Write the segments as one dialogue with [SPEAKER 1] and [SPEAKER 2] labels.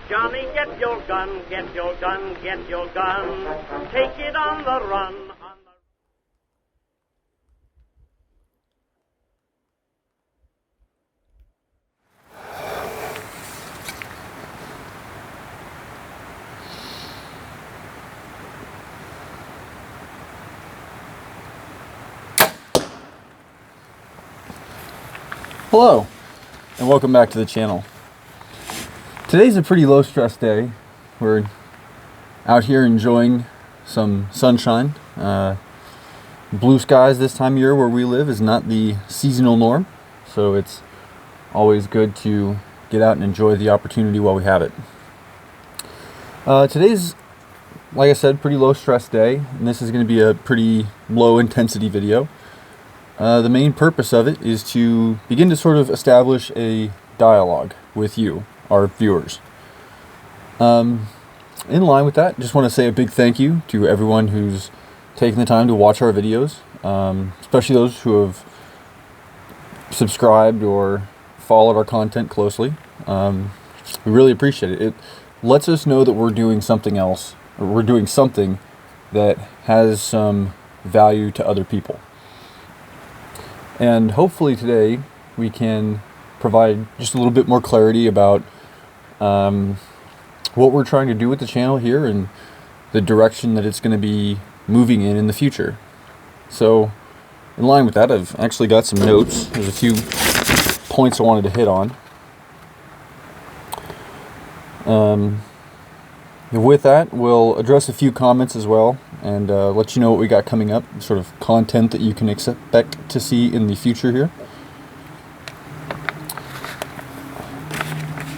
[SPEAKER 1] Johnny, get your gun, get your gun, get your gun. Take it on the run.
[SPEAKER 2] Hello, and welcome back to the channel. Today's a pretty low stress day. We're out here enjoying some sunshine. Blue skies this time of year where we live is not the seasonal norm, so it's always good to get out and enjoy the opportunity while we have it. Today's, like I said, pretty low stress day, and this is going to be a pretty low intensity video. The main purpose of it is to begin to sort of establish a dialogue with you, our viewers. In line with that, just want to say a big thank you to everyone who's taken the time to watch our videos, especially those who have subscribed or followed our content closely. We really appreciate it. It lets us know that we're doing something else, or we're doing something that has some value to other people. And hopefully today we can provide just a little bit more clarity about what we're trying to do with the channel here and the direction that it's going to be moving in the future. So in line with that, I've actually got some notes. There's a few points I wanted to hit on. With that, we'll address a few comments as well and let you know what we got coming up, sort of content that you can expect to see in the future here.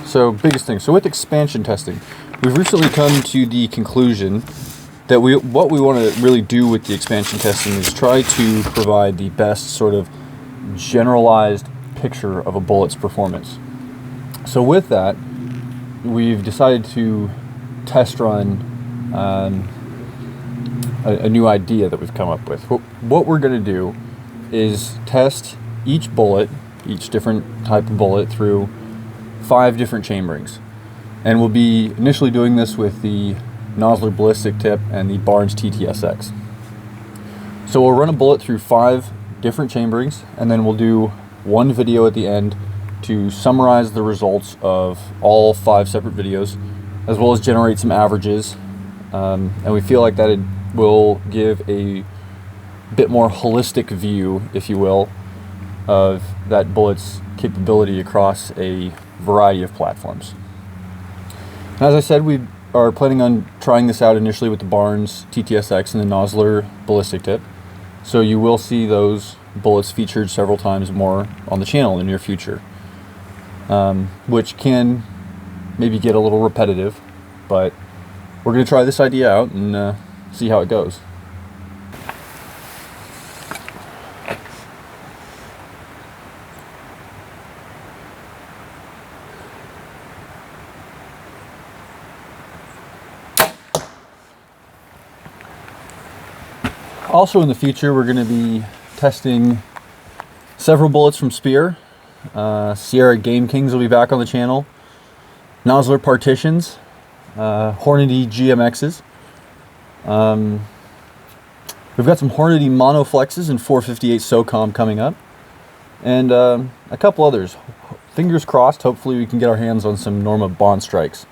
[SPEAKER 2] So, biggest thing. So with expansion testing, we've recently come to the conclusion that what we want to really do with the expansion testing is try to provide the best sort of generalized picture of a bullet's performance. So with that, we've decided to test run a new idea that we've come up with. What we're going to do is test each bullet, each different type of bullet, through 5 different chamberings. And we'll be initially doing this with the Nosler Ballistic Tip and the Barnes TTSX. So we'll run a bullet through 5 different chamberings, and then we'll do one video at the end to summarize the results of all 5 separate videos, as well as generate some averages. And we feel like that it will give a bit more holistic view, if you will, of that bullet's capability across a variety of platforms. And as I said, we are planning on trying this out initially with the Barnes TTSX and the Nosler Ballistic Tip. So you will see those bullets featured several times more on the channel in the near future, which can maybe get a little repetitive, but we're going to try this idea out and see how it goes. Also in the future, we're going to be testing several bullets from Speer. Sierra Game Kings will be back on the channel. Nosler Partitions, Hornady GMXs. We've got some Hornady Monoflexes and 458 SOCOM coming up. And a couple others. Fingers crossed, hopefully we can get our hands on some Norma Bond Strikes.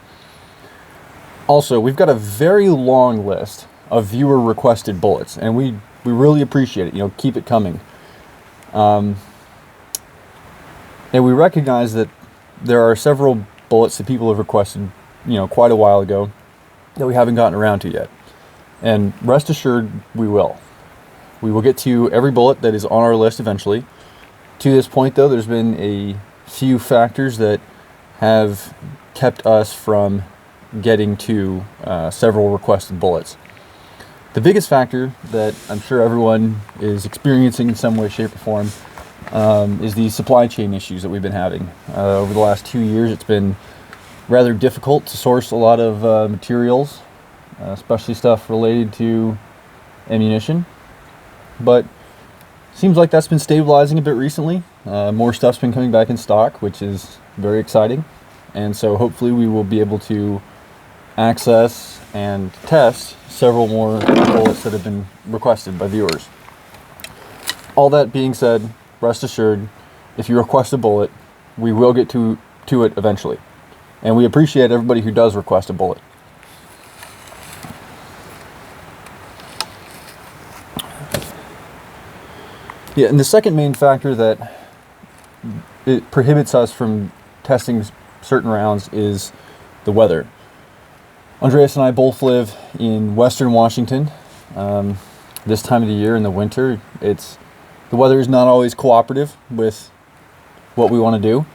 [SPEAKER 2] Also, we've got a very long list of viewer requested bullets, and we really appreciate it. You know, keep it coming. And we recognize that there are several bullets that people have requested, you know, quite a while ago that we haven't gotten around to yet. And rest assured, we will. We will get to every bullet that is on our list eventually. To this point, though, there's been a few factors that have kept us from getting to several requested bullets. The biggest factor that I'm sure everyone is experiencing in some way, shape, or form is the supply chain issues that we've been having. Over the last 2 years, it's been rather difficult to source a lot of materials, especially stuff related to ammunition. But seems like that's been stabilizing a bit recently. More stuff's been coming back in stock, which is very exciting. and so hopefully we will be able to access and test several more bullets that have been requested by viewers. All that being said, rest assured, if you request a bullet, we will get to it eventually. And we appreciate everybody who does request a bullet. Yeah, and the second main factor that it prohibits us from testing certain rounds is the weather. Andreas and I both live in Western Washington. This time of the year in the winter, the weather is not always cooperative with what we want to do.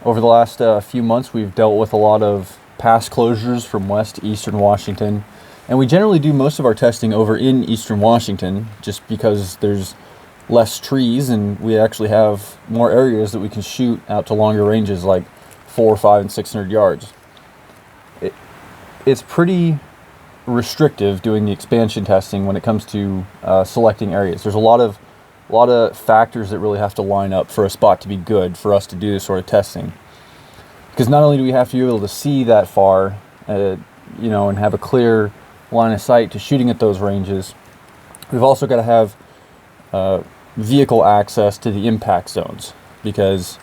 [SPEAKER 2] Over the last few months, we've dealt with a lot of pass closures from west to eastern Washington, and we generally do most of our testing over in eastern Washington just because there's less trees and we actually have more areas that we can shoot out to longer ranges like 400, 500, and 600 yards. It's pretty restrictive doing the expansion testing when it comes to selecting areas. There's a lot of factors that really have to line up for a spot to be good for us to do this sort of testing. Because not only do we have to be able to see that far, and have a clear line of sight to shooting at those ranges, we've also got to have vehicle access to the impact zones. Because,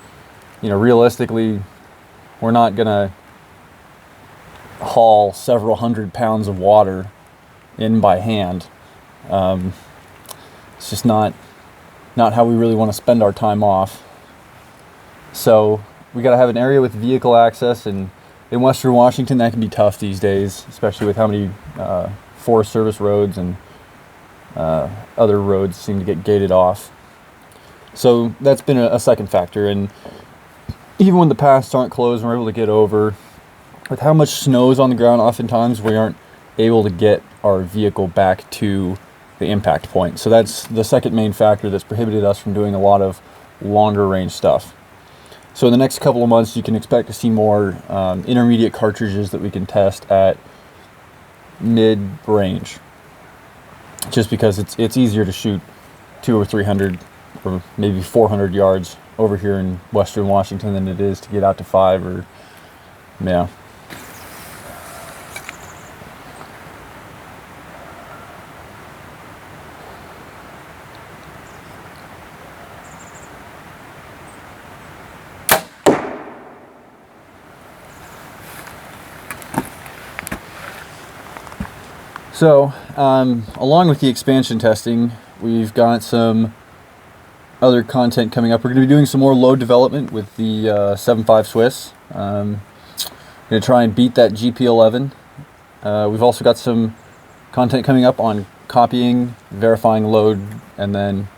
[SPEAKER 2] realistically, we're not going to haul several hundred pounds of water in by hand. It's just not how we really want to spend our time off. So we got to have an area with vehicle access, and in Western Washington that can be tough these days, especially with how many Forest Service roads and other roads seem to get gated off. So that's been a second factor. And even when the paths aren't closed and we're able to get over, with how much snow is on the ground, oftentimes we aren't able to get our vehicle back to the impact point. So that's the second main factor that's prohibited us from doing a lot of longer range stuff. So in the next couple of months, you can expect to see more intermediate cartridges that we can test at mid-range. Just because it's easier to shoot 200 or 300 or maybe 400 yards over here in Western Washington than it is to get out to 5 or, yeah. So, along with the expansion testing, we've got some other content coming up. We're going to be doing some more load development with the 7.5 Swiss. Going to try and beat that GP11. We've also got some content coming up on copying, verifying load, and then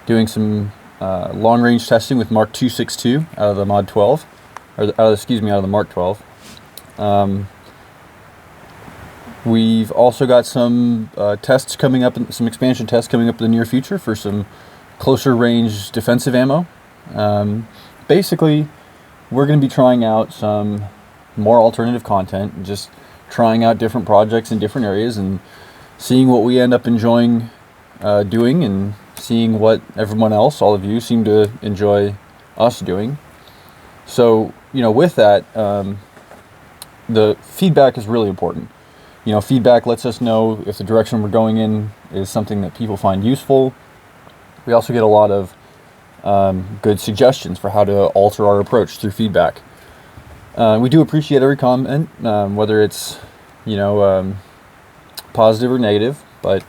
[SPEAKER 2] doing some long-range testing with Mark 262 out of the Mod 12, or out of the Mark 12. We've also got some tests coming up, some expansion tests coming up in the near future for some closer range defensive ammo. Basically, we're going to be trying out some more alternative content, just trying out different projects in different areas and seeing what we end up enjoying doing and seeing what everyone else, all of you, seem to enjoy us doing. So, with that, the feedback is really important. Feedback lets us know if the direction we're going in is something that people find useful. We also get a lot of good suggestions for how to alter our approach through feedback. We do appreciate every comment, whether it's, positive or negative, but,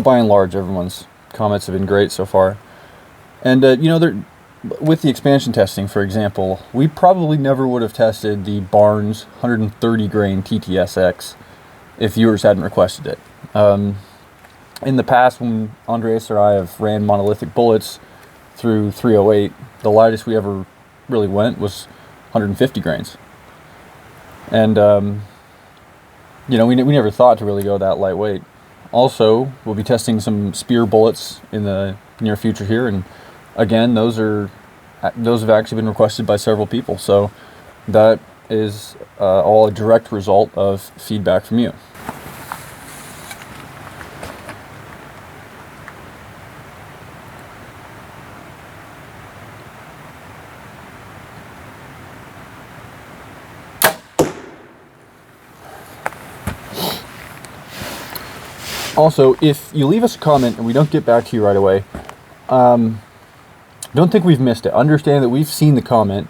[SPEAKER 2] by and large, everyone's comments have been great so far. And, with the expansion testing, for example, we probably never would have tested the Barnes 130 grain TTSX if viewers hadn't requested it. In the past, when Andreas or I have ran monolithic bullets through 308, the lightest we ever really went was 150 grains. And, we never thought to really go that lightweight. Also, we'll be testing some spear bullets in the near future here, and again, those have actually been requested by several people, so that is all a direct result of feedback from you. Also, if you leave us a comment and we don't get back to you right away, don't think we've missed it. Understand that we've seen the comment,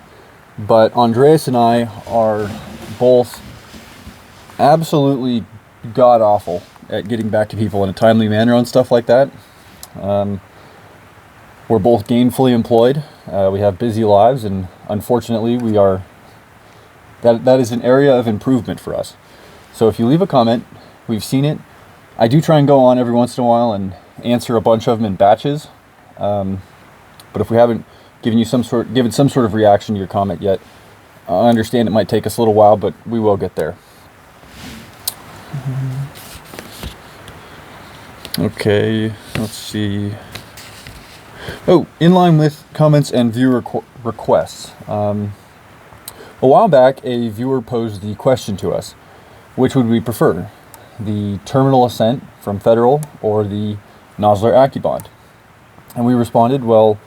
[SPEAKER 2] but Andreas and I are both absolutely god-awful at getting back to people in a timely manner on stuff like that. We're both gainfully employed. We have busy lives, and unfortunately that is an area of improvement for us. So if you leave a comment, we've seen it. I do try and go on every once in a while and answer a bunch of them in batches. But if we haven't given some sort of reaction to your comment yet, I understand it might take us a little while, but we will get there. Okay, let's see. Oh, in line with comments and viewer requests. A while back, a viewer posed the question to us: which would we prefer, the terminal ascent from Federal or the Nosler AccuBond? And we responded, well,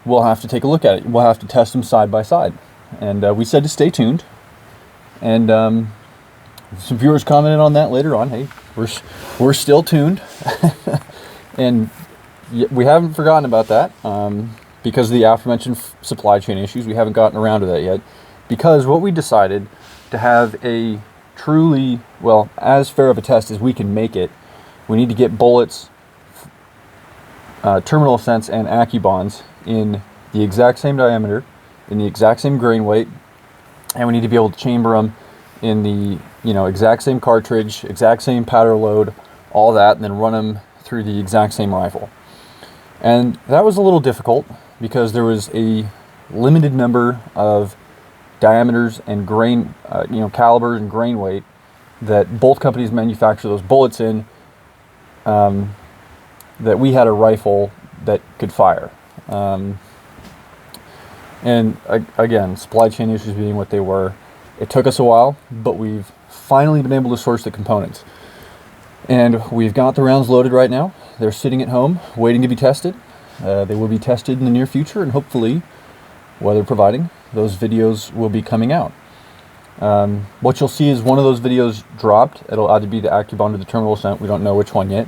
[SPEAKER 2] we'll have to take a look at it. We'll have to test them side by side. And we said to stay tuned. And some viewers commented on that later on. Hey, we're still tuned. And we haven't forgotten about that. Because of the aforementioned supply chain issues, we haven't gotten around to that yet. Because what we decided to have a truly, well, as fair of a test as we can make it, we need to get bullets, terminal ascents and AccuBonds in the exact same diameter, in the exact same grain weight, and we need to be able to chamber them in the exact same cartridge, exact same powder load, all that, and then run them through the exact same rifle. And that was a little difficult because there was a limited number of diameters and grain, calibers and grain weight that both companies manufacture those bullets in, that we had a rifle that could fire. And again, supply chain issues being what they were, it took us a while, but we've finally been able to source the components. And we've got the rounds loaded right now. They're sitting at home, waiting to be tested. They will be tested in the near future, and hopefully, weather providing, those videos will be coming out. What you'll see is one of those videos dropped. It'll either be the AccuBond or the terminal ascent. We don't know which one yet.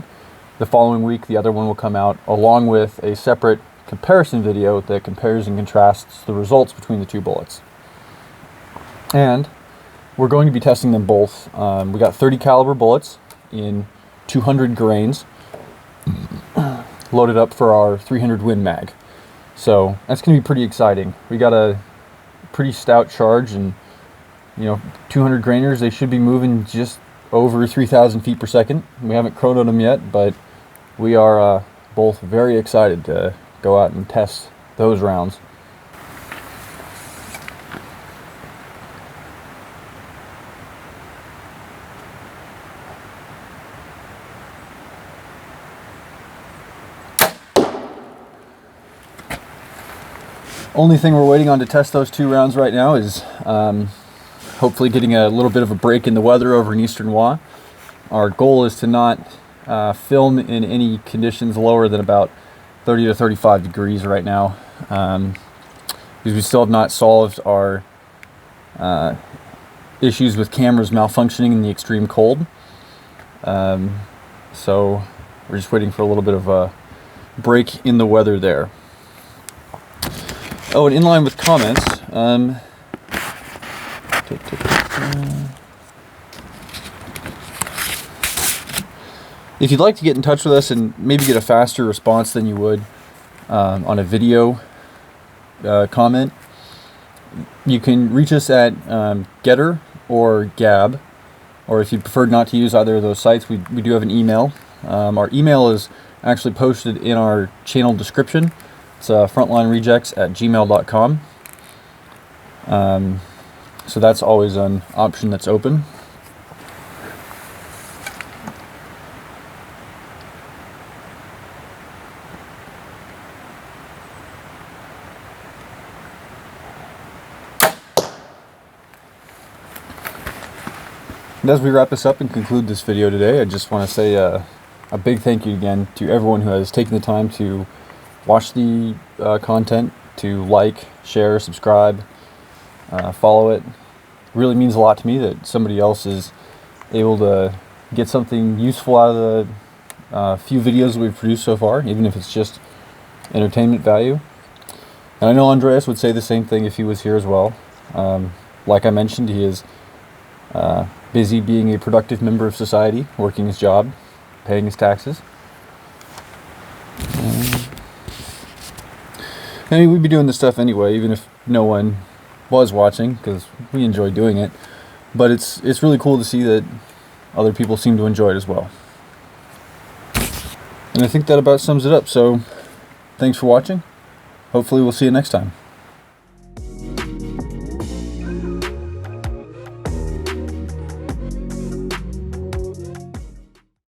[SPEAKER 2] The following week, the other one will come out, along with a separate comparison video that compares and contrasts the results between the two bullets. And we're going to be testing them both. We got 30 caliber bullets in 200 grains loaded up for our 300 Win Mag. So that's going to be pretty exciting. We got a pretty stout charge, and 200 grainers, they should be moving just over 3,000 feet per second. We haven't chronoed them yet, but we are both very excited to go out and test those rounds. Only thing we're waiting on to test those two rounds right now is hopefully getting a little bit of a break in the weather over in Eastern Wa. Our goal is to not film in any conditions lower than about 30 to 35 degrees right now, because we still have not solved our issues with cameras malfunctioning in the extreme cold. So we're just waiting for a little bit of a break in the weather there. Oh, and in line with comments, if you'd like to get in touch with us and maybe get a faster response than you would on a video comment, you can reach us at Getter or Gab, or if you prefer not to use either of those sites, we do have an email. Our email is actually posted in our channel description. It's frontlinerejects@gmail.com. So that's always an option that's open. And as we wrap this up and conclude this video today, I just want to say a big thank you again to everyone who has taken the time to watch the content, to like, share, subscribe, follow it. It really means a lot to me that somebody else is able to get something useful out of few videos we've produced so far, even if it's just entertainment value. And I know Andreas would say the same thing if he was here as well. Like I mentioned, he is busy being a productive member of society, working his job, paying his taxes. I mean, we'd be doing this stuff anyway, even if no one was watching, because we enjoy doing it. But it's really cool to see that other people seem to enjoy it as well. And I think that about sums it up. So, thanks for watching. Hopefully we'll see you next time.